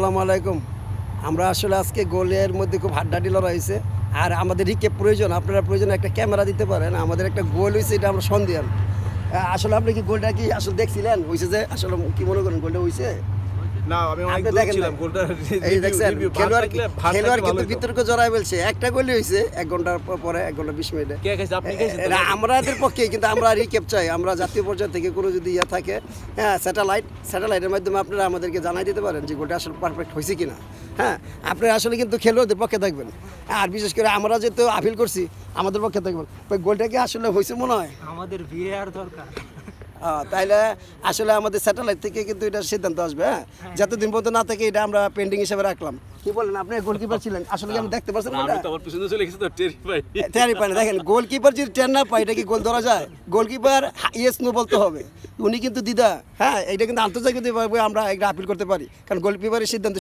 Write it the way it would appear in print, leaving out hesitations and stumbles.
আসসালামু আলাইকুম। আমরা আসলে আজকে গোলের মধ্যে খুব হাড্ডাহাড্ডি লড়াই হয়েছে। আর আমাদের রিকেপ প্রয়োজন, আপনারা প্রয়োজন একটা ক্যামেরা দিতে পারেন। আমাদের একটা গোল হয়েছে, এটা আমরা সন্দেহান। আসলে আপনি কি গোলটা কি আসলে দেখছিলেন হয়েছে, যে আসলে কি মনে করেন গোলটা হয়েছে? না, আমি অনেক আপনি দূর দেখেন ছিলাম না। গোলটা এই দেখছেন খেলোয়াড় খেলোয়াড় কিন্তু বিতর্ক জড়াই বলছে একটা গোলই হয়েছে 1 ঘন্টার পরে 1 ঘন্টা 20 মিনিটে। কে খাইছে? আপনি খাইছেন তো? আমাদের পক্ষে কিন্তু আমরা রিকেপ চাই। আমরা জাতীয় পর্যায় থেকে কোনো যদি ইয়ে থাকে, হ্যাঁ, স্যাটেলাইটের মাধ্যমে আপনারা আমাদেরকে জানাই দিতে পারেন যে গোলটা আসলে পারফেক্ট হয়েছে কিনা। হ্যাঁ, আপনারা আসলে কিন্তু খেলোয়াড়দের পক্ষে থাকবেন। আর বিশেষ করে আমরা যেহেতু আপিল করছি, আমাদের পক্ষে থাকবেন। ওই গোলটা কি আসলে হয়েছে মনে হয়? আমাদের ভিএআর দরকার। তাইলে আসলে আমাদের স্যাটেলাইট থেকে কিন্তু এটা সিদ্ধান্ত আসবে। হ্যাঁ, যতদিন পর্যন্ত না থাকে এটা আমরা পেন্ডিং হিসেবে রাখলাম। কি বলেন, আপনি গোলকিপার ছিলেন, আসলে কি আমি দেখতে পাচ্ছেন? আমি তো আমার পিছনে চলে গেছি তো টেরি ভাই। টেরি পায় না। দেখেন, গোলকিপার যদি টের না পায়, এটা কি গোল ধরা যায়? গোলকিপার ইয়েস নো বলতে হবে। উনি কিন্তু দিদা, হ্যাঁ, এটা কিন্তু আন্তর্জাতিকভাবে আমরা একটা আপিল করতে পারি, কারণ গোলকিপারের সিদ্ধান্ত